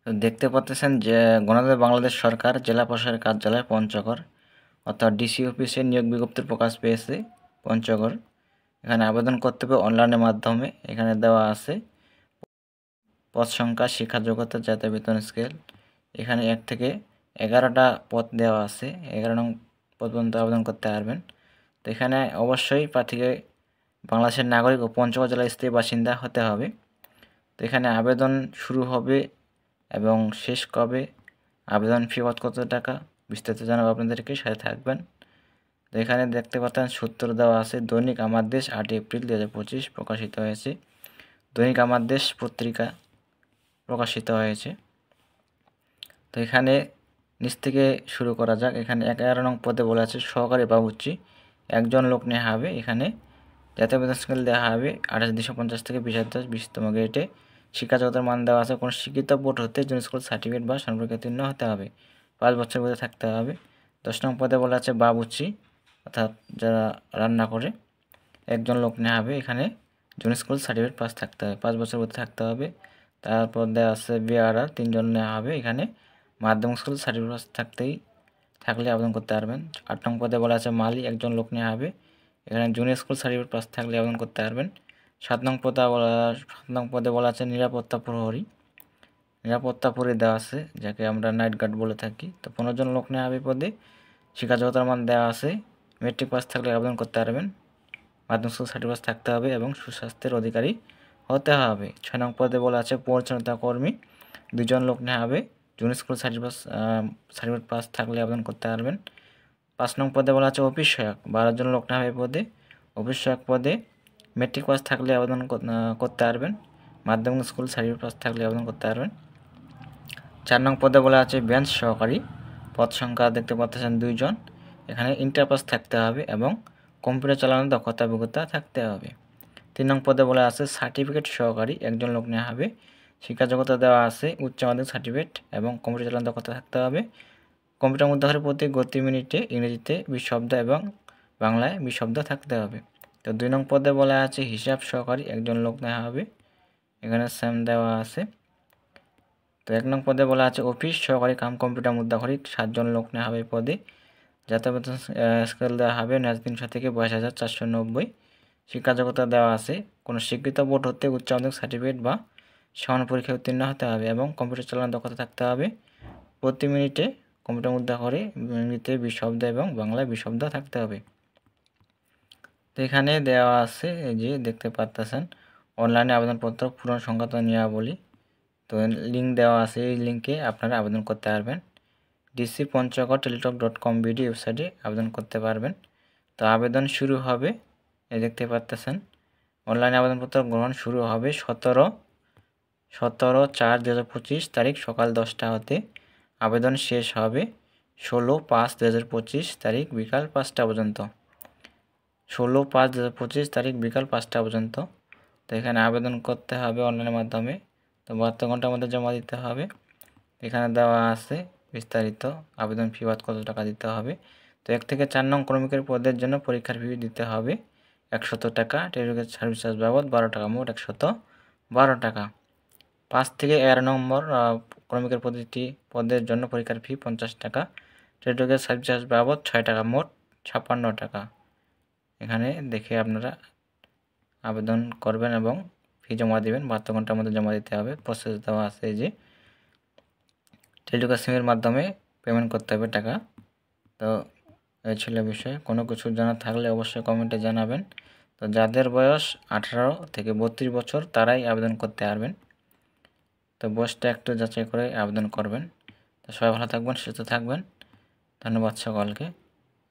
তো দেখতে পাচ্ছেন যে গণতন্ত্র বাংলাদেশ সরকার জেলা প্রশাসকের কার্যালয় পঞ্চগড় অর্থাৎ ডিসি অফিসে নিয়োগ বিজ্ঞপ্তির প্রকাশ পেয়েছে পঞ্চগড়। এখানে আবেদন করতে হবে অনলাইনের মাধ্যমে। এখানে দেওয়া আছে পদ সংখ্যা, শিক্ষা যোগ্যতা, জাতীয় বেতন স্কেল। এখানে 1 থেকে 11টা পদ দেওয়া আছে। 11 নং পদ পর্যন্ত আবেদন করতে পারবেন। তো এখানে অবশ্যই প্রার্থীকে বাংলাদেশের নাগরিক ও পঞ্চগড় জেলার স্থায়ী বাসিন্দা হতে হবে। তো এখানে আবেদন শুরু হবে এবং শেষ কবে, আবেদন ফি কত টাকা, বিস্তারিত জানাবো আপনাদেরকে, সাথে থাকবেন। তো এখানে দেখতে পাচ্ছেন সূত্র দেওয়া আছে। দৈনিক আমার দেশ 8 এপ্রিল 2025 প্রকাশিত হয়েছে। দৈনিক আমার দেশ পত্রিকা প্রকাশিত হয়েছে। তো এখানে নিচ থেকে শুরু করা যাক। এখানে 11 নং পদে বলা আছে সহকারী বাবুর্চি, একজন লোক নেওয়া হবে। এখানে জাতীয় বেতন স্কেল দেওয়া হবে 28,250 থেকে 20,010 20তম গ্রেডে। শিক্ষাগত মান দেওয়া আছে কোনো শিক্ষিত বোর্ড হতে জুনিয়র স্কুল সার্টিফিকেট বা সম্পর্কে উত্তীর্ণ হতে হবে, 5 বছর মধ্যে থাকতে হবে। 10 নং পদে বলা আছে বাবুর্চি অর্থাৎ যারা রান্না করে, একজন লোক নেওয়া হবে। এখানে জুনিয়র স্কুল সার্টিফিকেট পাস থাকতে হবে, 5 বছর মধ্যে থাকতে হবে। তারপর দেওয়া আছে বিআরআর, 3 জন নেওয়া হবে। এখানে মাধ্যমিক স্কুল সার্টিফিকেট থাকলে আবেদন করতে পারবেন। 8 নং পদে বলা আছে মালি, একজন লোক নেওয়া হবে। এখানে জুনিয়র স্কুল সার্টিফিকেট পাস থাকলে আবেদন করতে পারবেন। 7 নং পদে বলা আছে নিরাপত্তা প্রহরী, নিরাপত্তা প্রহরী দেওয়া আছে, যাকে আমরা নাইট গার্ড বলে থাকি। তো 15 জন লোক নেওয়া হবে পদে। শিক্ষা যোগ্যতার মান দেওয়া আছে, মেট্রিক পাস থাকলে আবেদন করতে পারবেন। মাধ্যমিক স্কুল সার্টিফিকেট থাকতে হবে এবং সুস্বাস্থ্যের অধিকারী হতে হবে। 6 নং পদে বলা আছে পরিচ্ছন্নতা কর্মী, 2 জন লোক নেওয়া হবে। জুনিয়র স্কুল সার্টিফিকেট পাস থাকলে আবেদন করতে পারবেন। 5 নং পদে বলা আছে অফিস সহায়ক, 12 জন লোক নেওয়া হবে পদে। অফিস সহায়ক পদে মেট্রিক পাস থাকলে আবেদন করতে পারবেন। মাধ্যমিক স্কুল সার্টিফিকেট পাস থাকলে আবেদন করতে পারবেন। 4 নং পদে বলা আছে বেঞ্চ সহকারী, পদ সংখ্যা দেখতে পাচ্ছেন 2 জন। এখানে ইন্টার পাস থাকতে হবে এবং কম্পিউটার চালানোর দক্ষতা অভিজ্ঞতা থাকতে হবে। 3 নং পদে বলা আছে সার্টিফিকেট সহকারী, একজন লোক নেওয়া হবে। শিক্ষা যোগ্যতা দেওয়া আছে উচ্চ মাধ্যমিক সার্টিফিকেট এবং কম্পিউটার চালানোর দক্ষতা থাকতে হবে। কম্পিউটার মুদ্রাক্ষরের প্রতি গতি মিনিটে ইংরেজিতে 20 শব্দ এবং বাংলায় 20 শব্দ থাকতে হবে। তো 2 নং পদে বলা আছে হিসাব সহকারী, একজন লোক নেওয়া হবে। এখানে সেম দেওয়া আছে। তো 1 নং পদে বলা আছে অফিস সহকারী কাম কম্পিউটার মুদ্রাক্ষরিক, 7 জন লোক নেওয়া হবে পদে। জাতীয় বেতন স্কেল দেওয়া হবে 300 থেকে 22,490। শিক্ষা যোগ্যতা দেওয়া আছে কোনো স্বীকৃত বোর্ড হতে উচ্চ মাধ্যমিক সার্টিফিকেট বা সমান পরীক্ষায় উত্তীর্ণ হতে হবে এবং কম্পিউটার চালানোর দক্ষতা থাকতে হবে। প্রতি মিনিটে কম্পিউটার মুদ্রা করে ইংরেজিতে 20 শব্দ এবং বাংলায় 20 শব্দ থাকতে হবে। তো এখানে দেওয়া আছে, এই যে দেখতে পাচ্ছেন অনলাইনে আবেদনপত্র পূরণ সংক্রান্ত নিয়মাবলী। তো লিঙ্ক দেওয়া আছে, এই লিঙ্কে আপনারা আবেদন করতে পারবেন। dcpanchagor.teletalk.com বিডি ওয়েবসাইটে আবেদন করতে পারবেন। তো আবেদন শুরু হবে, এই দেখতে পাচ্ছেন অনলাইনে আবেদনপত্র গ্রহণ শুরু হবে 17/4/2025 তারিখ সকাল 10টা হতে। আবেদন শেষ হবে 16/5/2025 তারিখ বিকাল 5টা পর্যন্ত। 16/5/2025 তারিখ বিকাল 5টা পর্যন্ত। তো এখানে আবেদন করতে হবে অনলাইনের মাধ্যমে। তো 72 ঘন্টার মধ্যে জমা দিতে হবে। এখানে দেওয়া আছে বিস্তারিত আবেদন ফি বাদ কত টাকা দিতে হবে। তো 1 থেকে 4 নং শ্রমিকের পদের জন্য পরীক্ষার ফি দিতে হবে 100 টাকা, টেলিটকের সার্ভিস চার্জ বাবদ 12 টাকা, মোট 112 টাকা। 5 থেকে 11 নম্বর শ্রমিকের পদের জন্য পরীক্ষার ফি 50 টাকা, টেলিটকের সার্ভিস চার্জ বাবদ 6 টাকা, মোট 56 টাকা। এখানে দেখে আপনারা আবেদন করবেন এবং ফি জমা দেবেন। 72 ঘন্টার মধ্যে জমা দিতে হবে। প্রসেস দেওয়া আছে যে টেলিটক সিমের মাধ্যমে পেমেন্ট করতে হবে টাকা। তো এই ছিল বিষয়। কোনো কিছু জানা থাকলে অবশ্যই কমেন্টে জানাবেন। তো যাদের বয়স 18 থেকে 32 বছর তারাই আবেদন করতে পারবেন। তো বয়সটা একটু যাচাই করে আবেদন করবেন। তো সবাই ভালো থাকবেন, সুস্থ থাকবেন। ধন্যবাদ সকলকে।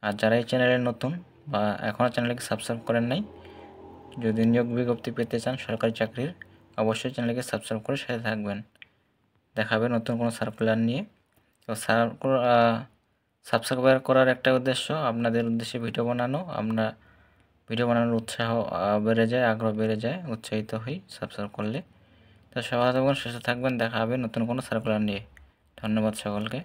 আর যারা এই চ্যানেলে নতুন বা এখনও চ্যানেলকে সাবস্ক্রাইব করেন নাই, যদি নিয়োগ বিজ্ঞপ্তি পেতে চান সরকারি চাকরির, অবশ্যই চ্যানেলকে সাবস্ক্রাইব করে সাথে থাকবেন। দেখা হবে নতুন কোনো সার্কুলার নিয়ে। তো সাবস্ক্রাইব করার একটা উদ্দেশ্য আপনাদের উদ্দেশ্যে ভিডিও বানানো। ভিডিও বানানোর উৎসাহ বেড়ে যায়, আগ্রহ বেড়ে যায়, উৎসাহিত হই সাবস্ক্রাইব করলে। তো সবাই থাকবেন, সুস্থ থাকবেন। দেখা হবে নতুন কোনো সার্কুলার নিয়ে। ধন্যবাদ সকলকে।